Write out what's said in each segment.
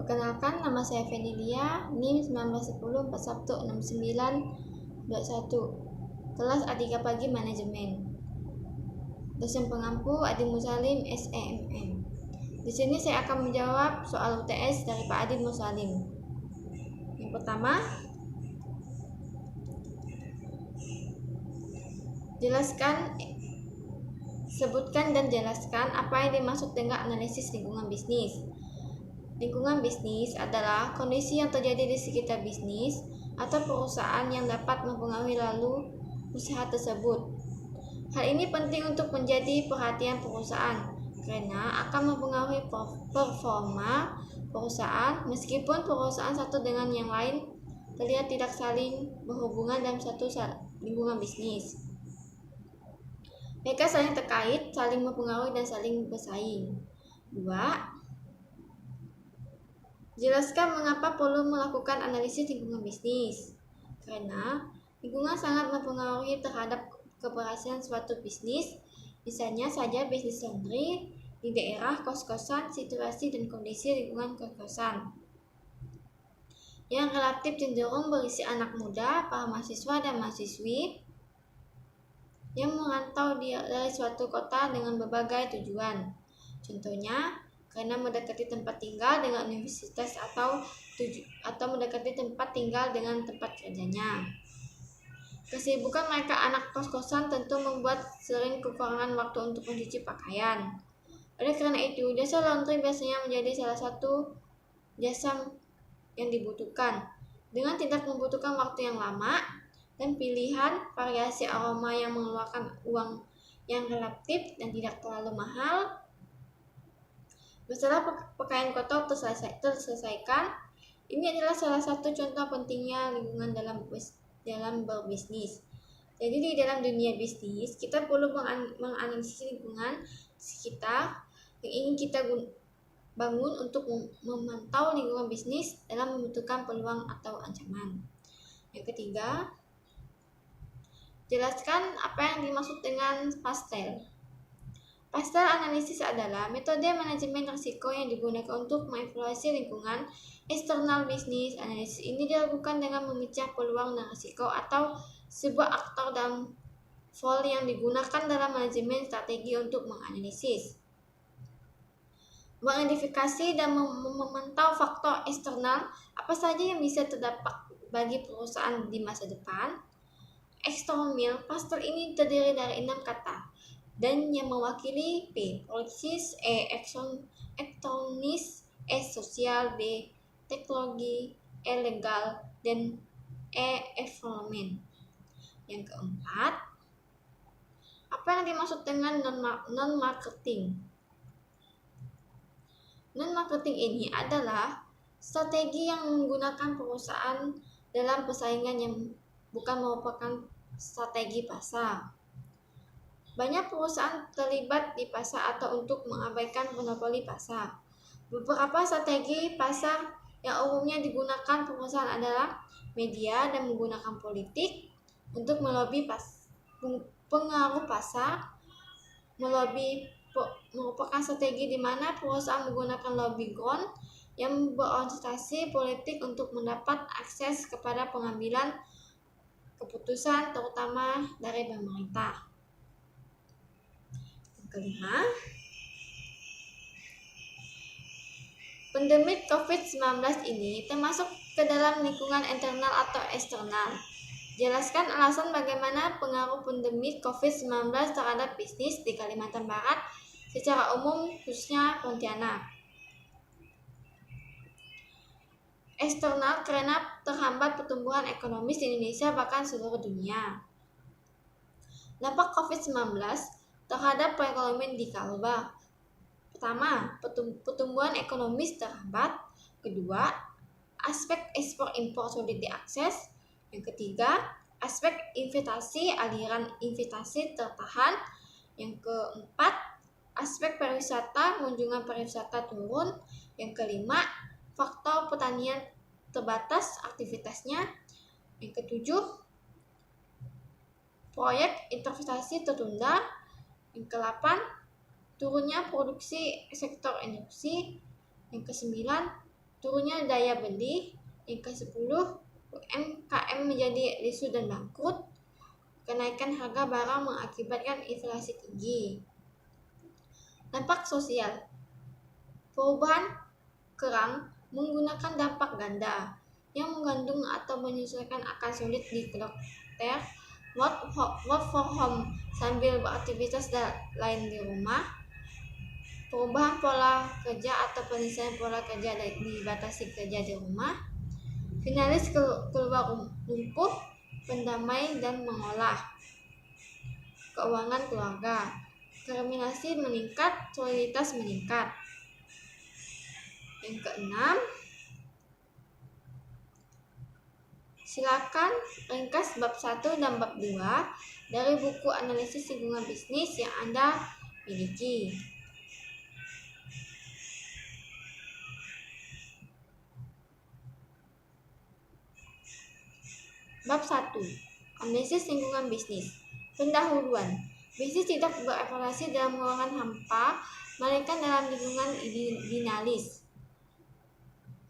Perkenalkan, nama saya Fenilia, NIM 1910 416921, kelas A3 Pagi Manajemen. Dosen pengampu Adi Musalim, SEMM. Di sini saya akan menjawab soal UTS dari Pak Adi Musalim. Yang pertama, sebutkan dan jelaskan apa yang dimaksud dengan analisis lingkungan bisnis. Lingkungan bisnis adalah kondisi yang terjadi di sekitar bisnis atau perusahaan yang dapat mempengaruhi lalu usaha tersebut. Hal ini penting untuk menjadi perhatian perusahaan karena akan mempengaruhi performa perusahaan meskipun perusahaan satu dengan yang lain terlihat tidak saling berhubungan dalam satu lingkungan bisnis. Mereka saling terkait, saling mempengaruhi, dan saling bersaing. 2. Jelaskan mengapa perlu melakukan analisis lingkungan bisnis. Karena lingkungan sangat mempengaruhi terhadap keberhasilan suatu bisnis. Misalnya saja bisnis laundry di daerah kos-kosan, situasi dan kondisi lingkungan kos-kosan yang relatif cenderung berisi anak muda, para mahasiswa dan mahasiswi yang merantau dari suatu kota dengan berbagai tujuan. Contohnya, karena mendekati tempat tinggal dengan universitas atau mendekati tempat tinggal dengan tempat kerjanya. Kesibukan mereka anak kos-kosan tentu membuat sering kekurangan waktu untuk mencuci pakaian. Oleh karena itu, jasa laundry biasanya menjadi salah satu jasa yang dibutuhkan. Dengan tidak membutuhkan waktu yang lama dan pilihan variasi aroma yang mengeluarkan uang yang relatif dan tidak terlalu mahal, masalah pakaian kotor terselesaikan. Ini adalah salah satu contoh pentingnya lingkungan dalam berbisnis. Jadi di dalam dunia bisnis, kita perlu menganalisis lingkungan sekitar yang ingin kita bangun untuk memantau lingkungan bisnis dalam membentukkan peluang atau ancaman. Yang ketiga, jelaskan apa yang dimaksud dengan pastel. Pastel analisis adalah metode manajemen risiko yang digunakan untuk mengevaluasi lingkungan eksternal bisnis. Analisis ini dilakukan dengan memecah peluang dan risiko atau sebuah aktor dalam vol yang digunakan dalam manajemen strategi untuk menganalisis, mengidentifikasi dan memantau faktor eksternal apa saja yang bisa terdapat bagi perusahaan di masa depan. Eksternal pastel ini terdiri dari 6 kata dan yang mewakili P. Policies, E. Ekonomis, S. Sosial, B. Teknologi, E. Legal, dan E. Environment. Yang keempat, apa yang dimaksud dengan non-marketing? Non-marketing ini adalah strategi yang menggunakan perusahaan dalam persaingan yang bukan merupakan strategi pasar. Banyak perusahaan terlibat di pasar atau untuk mengabaikan monopoli pasar. Beberapa strategi pasar yang umumnya digunakan perusahaan adalah media dan menggunakan politik untuk melobi pengaruh pasar. Melobi merupakan strategi di mana perusahaan menggunakan lobby ground yang berorientasi politik untuk mendapat akses kepada pengambilan keputusan terutama dari pemerintah. Kelima, pandemi COVID-19 ini termasuk ke dalam lingkungan internal atau eksternal. Jelaskan alasan bagaimana pengaruh pandemi COVID-19 terhadap bisnis di Kalimantan Barat secara umum, khususnya Pontianak. Eksternal karena terhambat pertumbuhan ekonomi di Indonesia bahkan seluruh dunia. Dampak COVID-19 terhadap perekonomian di Kalbar. Pertama, pertumbuhan ekonomi terhambat. Kedua, aspek ekspor-impor sulit diakses. Yang ketiga, aspek investasi, aliran investasi tertahan. Yang keempat, aspek pariwisata, kunjungan pariwisata turun. Yang kelima, faktor pertanian terbatas aktivitasnya. Yang ketujuh, proyek investasi tertunda. Yang ke-8, turunnya produksi sektor industri. Yang ke-9, turunnya daya beli. Yang ke-10, UMKM menjadi lesu dan bangkrut. Kenaikan harga barang mengakibatkan inflasi tinggi. Dampak sosial. Perubahan kerang menggunakan dampak ganda. Yang mengandung atau menyesuaikan akan sulit didokter. Work from home sambil beraktivitas lain di rumah. Perubahan pola kerja atau penyelesaian pola kerja dibatasi kerja di rumah. Finalis keluar lumpuh, pendamai dan mengolah. Keuangan keluarga. Kriminasi meningkat, soliditas meningkat. Yang ke-6, silakan ringkas bab 1 dan bab 2 dari buku analisis lingkungan bisnis yang Anda miliki. Bab 1. Analisis lingkungan bisnis. Pendahuluan. Bisnis tidak beroperasi dalam ruangan hampa, melainkan dalam lingkungan dinamis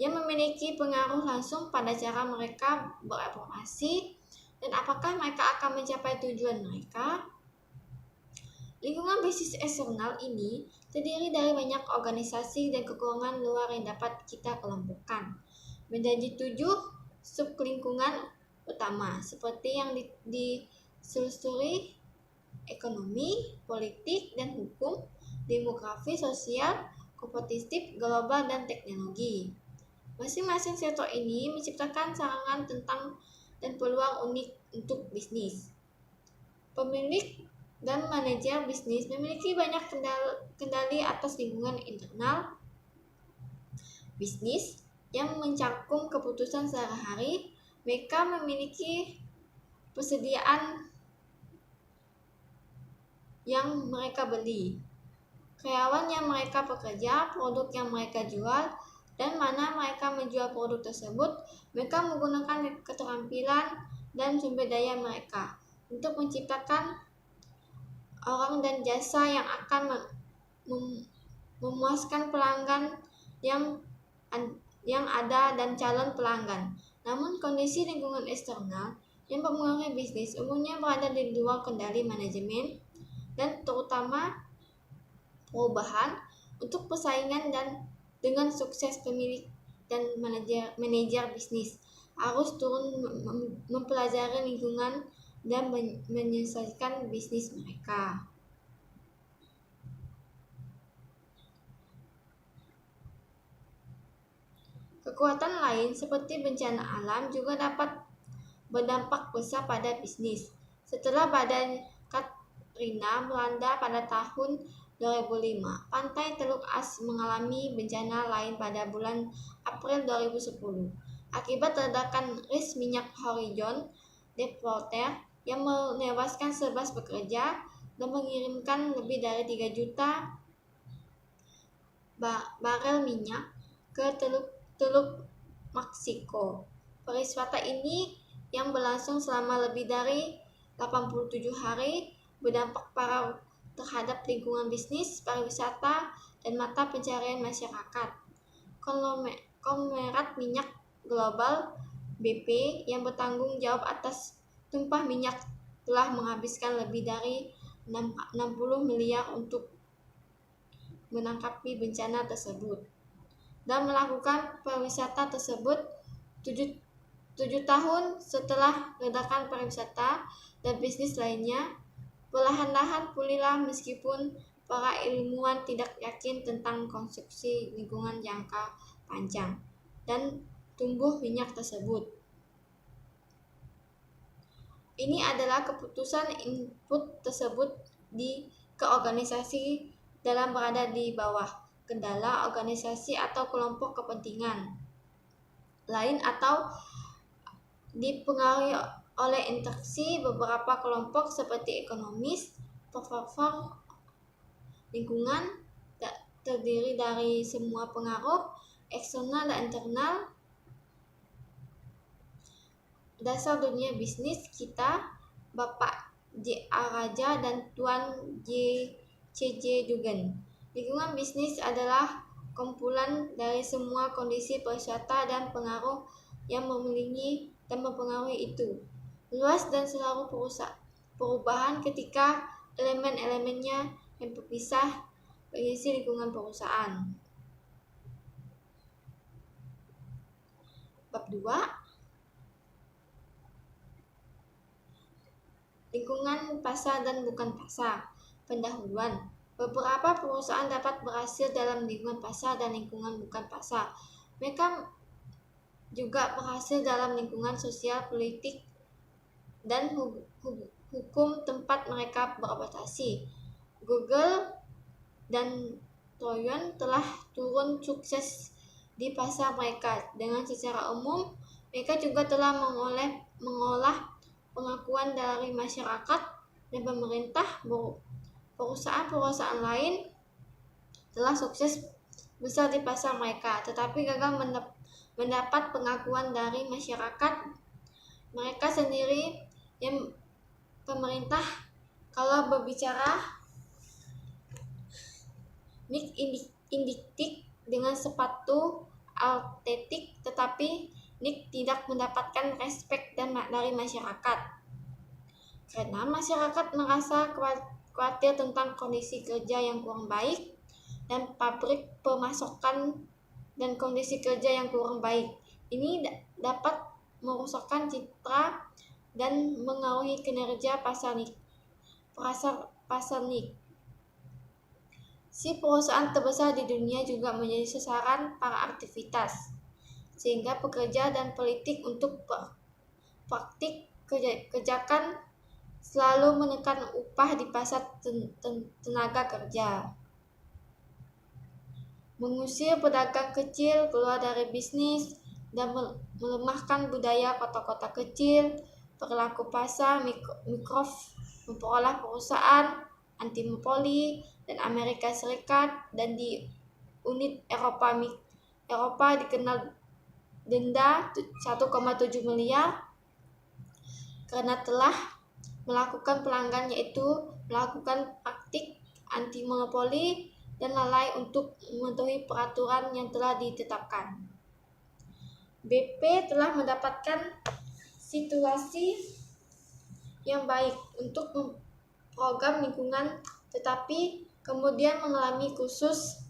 yang memiliki pengaruh langsung pada cara mereka beroperasi dan apakah mereka akan mencapai tujuan mereka. Lingkungan bisnis eksternal ini terdiri dari banyak organisasi dan kekurangan luar yang dapat kita kelompokkan menjadi 7 sublingkungan utama seperti yang ditelusuri: ekonomi, politik dan hukum, demografi, sosial, kompetitif, global, dan teknologi. Masing-masing sektor ini menciptakan sarangan tentang dan peluang unik untuk bisnis. Pemilik dan manajer bisnis memiliki banyak kendali atas lingkungan internal bisnis yang mencakup keputusan sehari-hari. Mereka memiliki persediaan yang mereka beli, karyawan yang mereka pekerja, produk yang mereka jual, dan mana mereka menjual produk tersebut. Mereka menggunakan keterampilan dan sumber daya mereka untuk menciptakan orang dan jasa yang akan memuaskan pelanggan yang ada dan calon pelanggan. Namun kondisi lingkungan eksternal yang mempengaruhi bisnis umumnya berada di luar kendali manajemen dan terutama perubahan untuk persaingan dan dengan sukses pemilik dan manajer bisnis harus turun mempelajari lingkungan dan menyelesaikan bisnis mereka. Kekuatan lain seperti bencana alam juga dapat berdampak besar pada bisnis. Setelah badai Katrina melanda pada tahun 2005, pantai Teluk As mengalami bencana lain pada bulan April 2010 akibat ledakan ris minyak Horizon Deepwater yang menewaskan 11 pekerja dan mengirimkan lebih dari 3 juta barel minyak ke Teluk Meksiko. Peristiwa ini yang berlangsung selama lebih dari 87 hari berdampak parah terhadap lingkungan bisnis, pariwisata, dan mata pencarian masyarakat. Konglomerat minyak global BP yang bertanggung jawab atas tumpah minyak telah menghabiskan lebih dari 60 miliar untuk menanggapi bencana tersebut dan melakukan pariwisata tersebut 7 tahun setelah ledakan pariwisata dan bisnis lainnya perlahan-lahan pulihlah meskipun para ilmuwan tidak yakin tentang konstruksi lingkungan jangka panjang dan tumbuh minyak tersebut. Ini adalah keputusan input tersebut ke organisasi dalam berada di bawah kendala organisasi atau kelompok kepentingan lain atau dipengaruhi oleh interaksi beberapa kelompok seperti ekonomis, profesor lingkungan, terdiri dari semua pengaruh eksternal dan internal. Dasar dunia bisnis kita, Bapak J.A. Raja dan Tuan C.J. Dugan. Lingkungan bisnis adalah kumpulan dari semua kondisi peserta dan pengaruh yang memiliki dan mempengaruhi itu. Luas dan selalu perubahan ketika elemen-elemennya yang berpisah mengisi lingkungan perusahaan. Bab 2. Lingkungan pasar dan bukan pasar. Pendahuluan. Beberapa perusahaan dapat berhasil dalam lingkungan pasar dan lingkungan bukan pasar. Mereka juga berhasil dalam lingkungan sosial, politik, dan hukum tempat mereka beroperasi. Google dan Toyon telah turun sukses di pasar mereka. Dengan secara umum, mereka juga telah mengolah pengakuan dari masyarakat dan pemerintah. Perusahaan-perusahaan lain telah sukses besar di pasar mereka, tetapi gagal mendapat pengakuan dari masyarakat mereka sendiri yang pemerintah. Kalau berbicara Nick Indiktik dengan sepatu atletik, tetapi Nick tidak mendapatkan respek dari masyarakat karena masyarakat merasa khawatir tentang kondisi kerja yang kurang baik dan pabrik pemasokan dan kondisi kerja yang kurang baik. Ini dapat merusakkan citra dan mengaruhi kinerja pasar Nick. Si perusahaan terbesar di dunia juga menjadi sasaran para aktivitas, sehingga pekerja dan politik untuk praktik kejakan selalu menekan upah di pasar tenaga kerja, mengusir pedagang kecil keluar dari bisnis, dan melemahkan budaya kota-kota kecil. Perilaku pasar Microsoft memperoleh perusahaan anti-monopoli dan Amerika Serikat, dan di unit Eropa dikenal denda 1,7 miliar karena telah melakukan pelanggan, yaitu melakukan praktik anti-monopoli dan lalai untuk mematuhi peraturan yang telah ditetapkan. BP telah mendapatkan situasi yang baik untuk program lingkungan, tetapi kemudian mengalami khusus,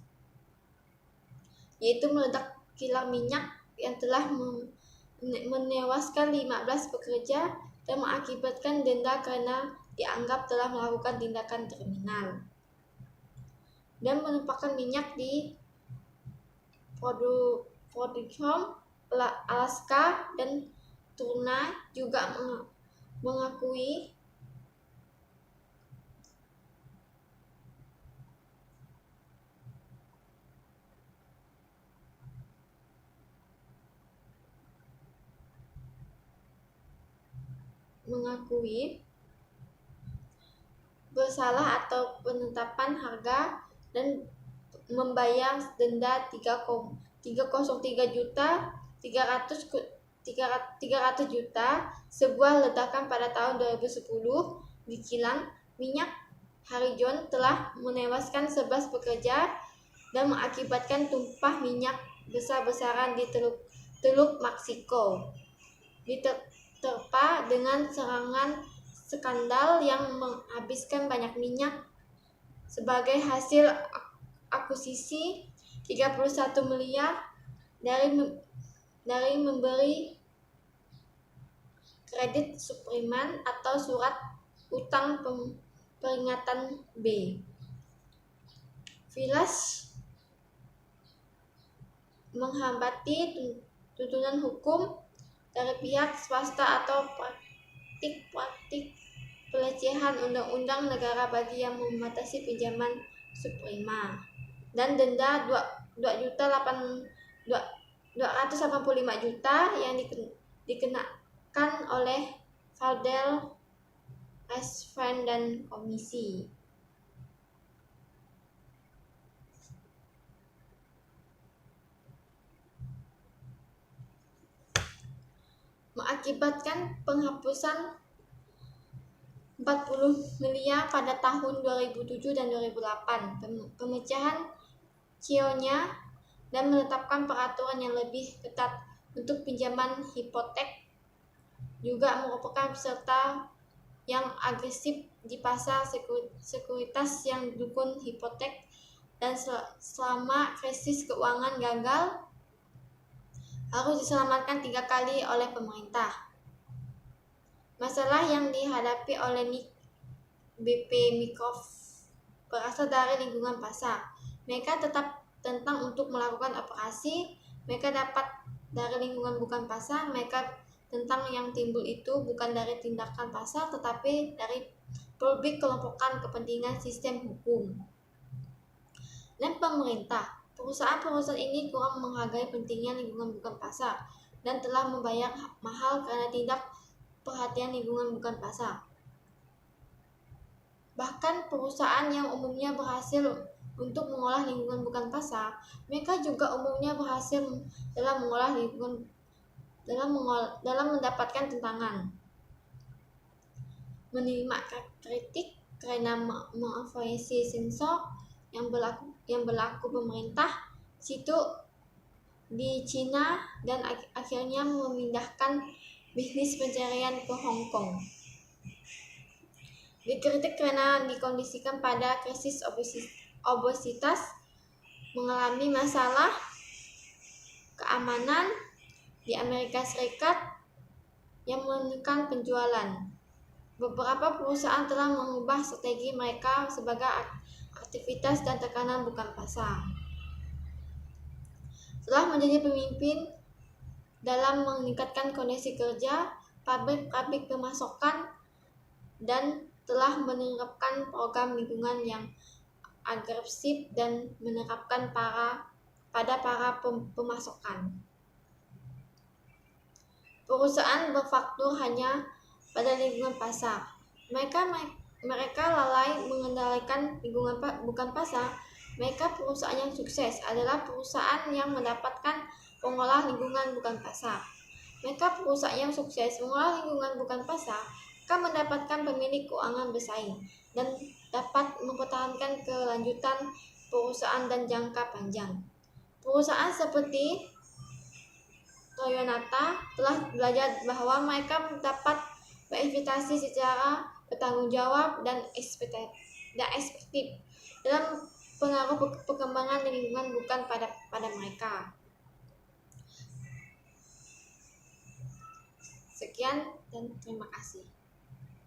yaitu meledak kilang minyak yang telah menewaskan 15 pekerja dan mengakibatkan denda karena dianggap telah melakukan tindakan kriminal dan menumpahkan minyak di Production Alaska. Dan Turner juga mengakui bersalah atau penetapan harga dan membayar denda 303 juta sebuah ledakan pada tahun 2010 di kilang minyak Harijon telah menewaskan 11 pekerja dan mengakibatkan tumpah minyak besar-besaran di Teluk Meksiko. Diterpa dengan serangan skandal yang menghabiskan banyak minyak sebagai hasil akuisisi 31 miliar dari memberi kredit subprime atau surat utang peringatan B. Vilas menghambati tuntutan hukum dari pihak swasta atau praktik pelecehan undang-undang negara bagi yang membatasi pinjaman subprime, dan denda 285 juta yang dikenakan oleh Valdel, Resfriend, dan komisi. Mengakibatkan penghapusan 40 miliar pada tahun 2007 dan 2008. Pemecahan CEO-nya dan menetapkan peraturan yang lebih ketat untuk pinjaman hipotek, juga merupakan peserta yang agresif di pasar sekuritas yang dukun hipotek, dan selama krisis keuangan gagal harus diselamatkan 3 kali oleh pemerintah. Masalah yang dihadapi oleh BP Mikrov berasal dari lingkungan pasar. Mereka tetap tentang untuk melakukan operasi. Mereka dapat dari lingkungan bukan pasar. Mereka tentang yang timbul itu bukan dari tindakan pasar, tetapi dari publik kelompokan kepentingan sistem hukum dan pemerintah. Perusahaan-perusahaan ini kurang menghargai pentingnya lingkungan bukan pasar dan telah membayar mahal karena tidak perhatian lingkungan bukan pasar. Bahkan perusahaan yang umumnya berhasil untuk mengolah lingkungan bukan pasar, mereka juga umumnya berhasil dalam mengolah lingkungan dalam mendapatkan tantangan. Menerima kritik karena mengevaluasi sensor yang berlaku pemerintah situ di Cina, dan akhirnya memindahkan bisnis pencarian ke Hong Kong. Dikritik karena dikondisikan pada krisis obesitas, mengalami masalah keamanan di Amerika Serikat yang menekan penjualan. Beberapa perusahaan telah mengubah strategi mereka sebagai aktivitas dan tekanan bukan pasar. Setelah menjadi pemimpin dalam meningkatkan kondisi kerja, pabrik-pabrik pemasakan, dan telah menerapkan program lingkungan yang agresif dan menerapkan pada para pemasakan. Perusahaan berfaktor hanya pada lingkungan pasar. Mereka lalai mengendalikan lingkungan bukan pasar. Mereka perusahaan yang sukses adalah perusahaan yang mendapatkan pengolah lingkungan bukan pasar. Mereka perusahaan yang sukses mengolah lingkungan bukan pasar akan mendapatkan pemilik keuangan bersaing dan dapat mempertahankan kelanjutan perusahaan dan jangka panjang. Perusahaan seperti Toyota telah belajar bahwa mereka dapat berinvestasi secara bertanggung jawab dan efektif dalam pengaruh perkembangan lingkungan bukan pada mereka. Sekian dan terima kasih.